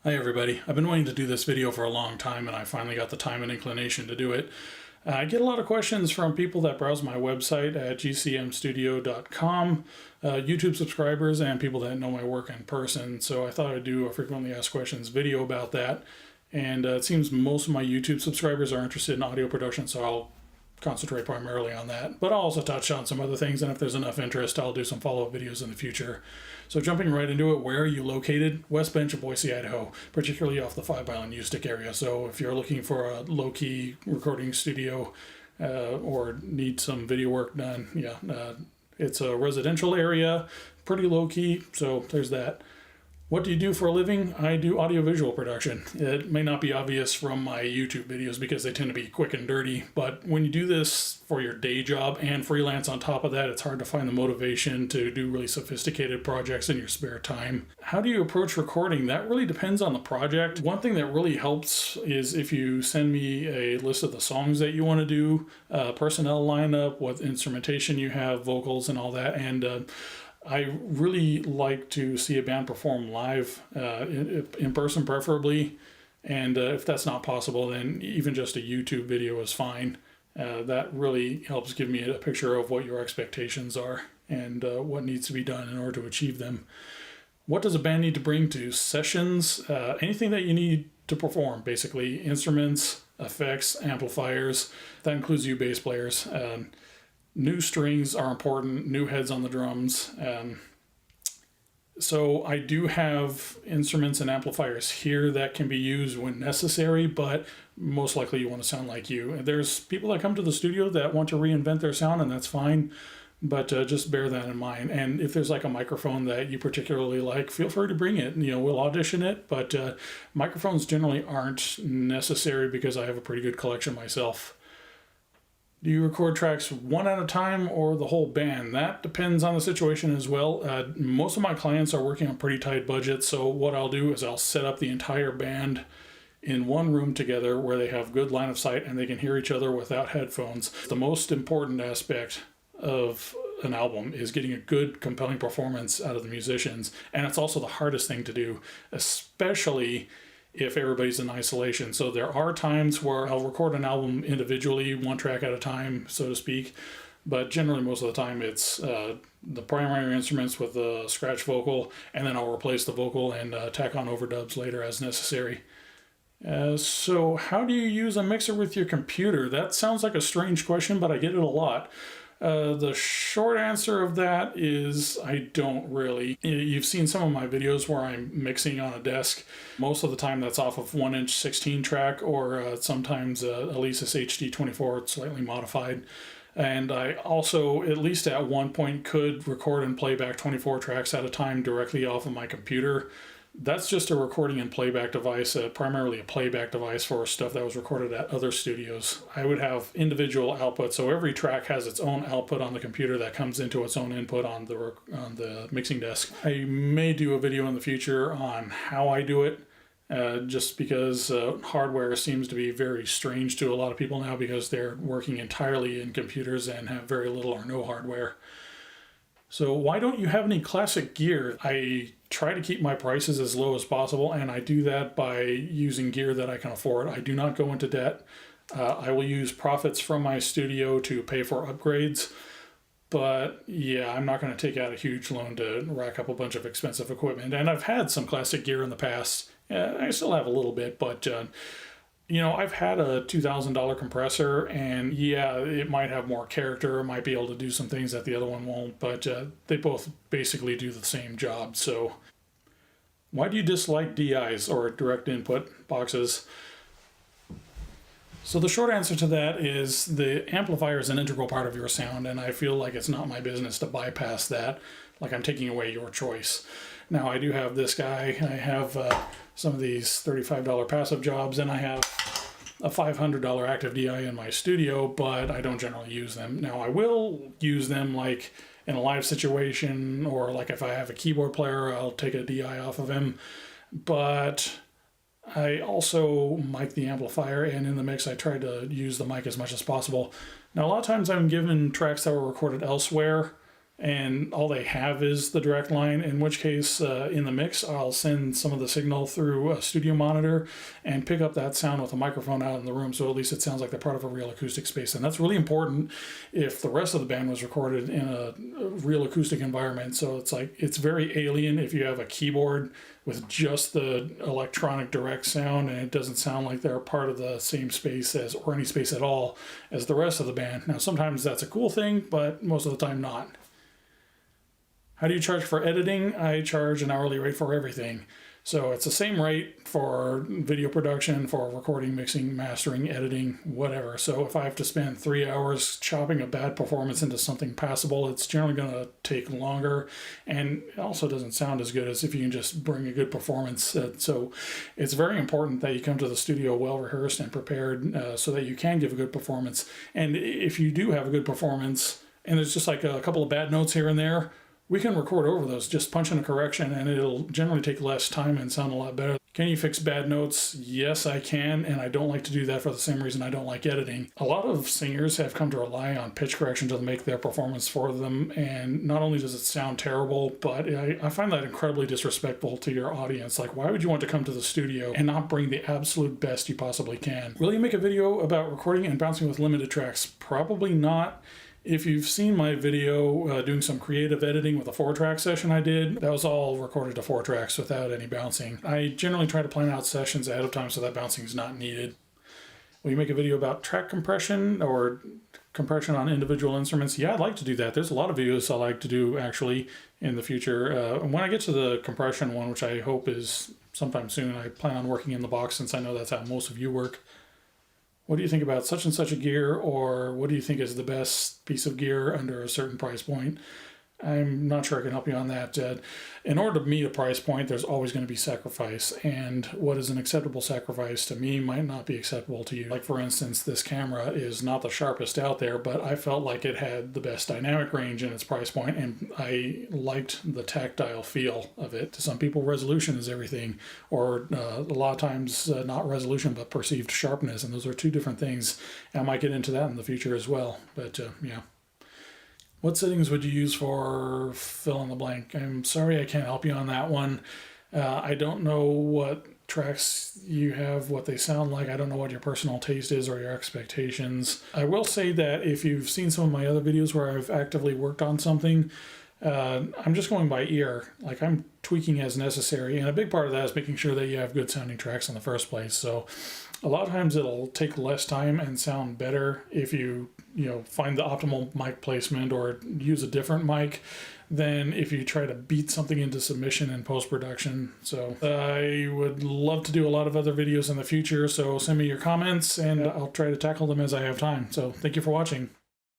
Hi everybody. I've been wanting to do this video for a long time and I finally got the time and inclination to do it. I get a lot of questions from people that browse my website at gcmstudio.com, YouTube subscribers, and people that know my work in person. So I thought I'd do a frequently asked questions video about that. And it seems most of my YouTube subscribers are interested in audio production, so I'll concentrate primarily on that. But I'll also touch on some other things, and if there's enough interest, I'll do some follow-up videos in the future. So jumping right into it, where are you located? West Bench of Boise, Idaho, particularly off the 5 Mile and Ustick area. So if you're looking for a low-key recording studio or need some video work done, it's a residential area, pretty low-key, so there's that. What do you do for a living? I do audiovisual production. It may not be obvious from my YouTube videos because they tend to be quick and dirty, but when you do this for your day job and freelance on top of that, it's hard to find the motivation to do really sophisticated projects in your spare time. How do you approach recording? That really depends on the project. One thing that really helps is if you send me a list of the songs that you want to do, personnel lineup, what instrumentation you have, vocals and all that, and I really like to see a band perform live, in person preferably, and if that's not possible, then even just a YouTube video is fine. That really helps give me a picture of what your expectations are and what needs to be done in order to achieve them. What does a band need to bring to sessions? Anything that you need to perform, basically. Instruments, effects, amplifiers. That includes you bass players. New strings are important, new heads on the drums. So I do have instruments and amplifiers here that can be used when necessary, but most likely you want to sound like you. There's people that come to the studio that want to reinvent their sound, and that's fine, but just bear that in mind. And if there's like a microphone that you particularly like, feel free to bring it. We'll audition it, but microphones generally aren't necessary because I have a pretty good collection myself. Do you record tracks one at a time or the whole band? That depends on the situation as well. Most of my clients are working on pretty tight budgets, so what I'll do is I'll set up the entire band in one room together where they have good line of sight and they can hear each other without headphones. The most important aspect of an album is getting a good, compelling performance out of the musicians, and it's also the hardest thing to do, especially if everybody's in isolation. So there are times where I'll record an album individually, one track at a time, so to speak. But generally, most of the time, it's the primary instruments with the scratch vocal, and then I'll replace the vocal and tack on overdubs later as necessary. So how do you use a mixer with your computer? That sounds like a strange question, but I get it a lot. The short answer of that is I don't really. You've seen some of my videos where I'm mixing on a desk. Most of the time that's off of 1" 16 track or sometimes Alesis HD24, slightly modified. And I also, at least at one point, could record and play back 24 tracks at a time directly off of my computer. That's just a recording and playback device, primarily a playback device for stuff that was recorded at other studios. I would have individual outputs, so every track has its own output on the computer that comes into its own input on the mixing desk. I may do a video in the future on how I do it, just because hardware seems to be very strange to a lot of people now because they're working entirely in computers and have very little or no hardware. So why don't you have any classic gear? I try to keep my prices as low as possible, and I do that by using gear that I can afford. I do not go into debt. I will use profits from my studio to pay for upgrades, but yeah, I'm not going to take out a huge loan to rack up a bunch of expensive equipment. And I've had some classic gear in the past. I still have a little bit, but I've had a $2,000 compressor, and yeah, it might have more character, it might be able to do some things that the other one won't, but they both basically do the same job. So why do you dislike DIs, or direct input boxes? So the short answer to that is the amplifier is an integral part of your sound, and I feel like it's not my business to bypass that, like I'm taking away your choice. Now, I do have this guy. I have some of these $35 passive jobs, and I have a $500 active DI in my studio, but I don't generally use them. Now, I will use them like in a live situation, or like if I have a keyboard player, I'll take a DI off of him. But I also mic the amplifier, and in the mix I try to use the mic as much as possible. Now, a lot of times I'm given tracks that were recorded elsewhere and all they have is the direct line, in which case in the mix I'll send some of the signal through a studio monitor and pick up that sound with a microphone out in the room, so at least it sounds like they're part of a real acoustic space. And that's really important if the rest of the band was recorded in a real acoustic environment. So it's like, it's very alien if you have a keyboard with just the electronic direct sound and it doesn't sound like they're part of the same space as, or any space at all, as the rest of the band. Now sometimes that's a cool thing, but most of the time not. How do you charge for editing? I charge an hourly rate for everything. So it's the same rate for video production, for recording, mixing, mastering, editing, whatever. So if I have to spend 3 hours chopping a bad performance into something passable, it's generally going to take longer, and it also doesn't sound as good as if you can just bring a good performance. So it's very important that you come to the studio well rehearsed and prepared so that you can give a good performance. And if you do have a good performance and there's just like a couple of bad notes here and there, we can record over those, just punch in a correction, and it'll generally take less time and sound a lot better. Can you fix bad notes? Yes, I can, and I don't like to do that for the same reason I don't like editing. A lot of singers have come to rely on pitch correction to make their performance for them, and not only does it sound terrible, but I find that incredibly disrespectful to your audience. Like, why would you want to come to the studio and not bring the absolute best you possibly can? Will you make a video about recording and bouncing with limited tracks? Probably not. If you've seen my video doing some creative editing with a 4-track session I did, that was all recorded to 4 tracks without any bouncing. I generally try to plan out sessions ahead of time so that bouncing is not needed. Will you make a video about track compression or compression on individual instruments? Yeah, I'd like to do that. There's a lot of videos I like to do actually in the future. When I get to the compression one, which I hope is sometime soon, I plan on working in the box since I know that's how most of you work. What do you think about such and such a gear, or what do you think is the best piece of gear under a certain price point? I'm not sure I can help you on that. In order to meet a price point, there's always going to be sacrifice, and what is an acceptable sacrifice to me might not be acceptable to you. Like, for instance, this camera is not the sharpest out there, but I felt like it had the best dynamic range in its price point, and I liked the tactile feel of it. To some people, resolution is everything, or a lot of times not resolution, but perceived sharpness, and those are two different things. And I might get into that in the future as well, but yeah. What settings would you use for fill in the blank? I'm sorry I can't help you on that one. I don't know what tracks you have, what they sound like. I don't know what your personal taste is or your expectations. I will say that if you've seen some of my other videos where I've actively worked on something, I'm just going by ear. Like, I'm tweaking as necessary, and a big part of that is making sure that you have good sounding tracks in the first place. So a lot of times it'll take less time and sound better if you find the optimal mic placement or use a different mic than if you try to beat something into submission in post-production. So I would love to do a lot of other videos in the future, so send me your comments and I'll try to tackle them as I have time. So thank you for watching.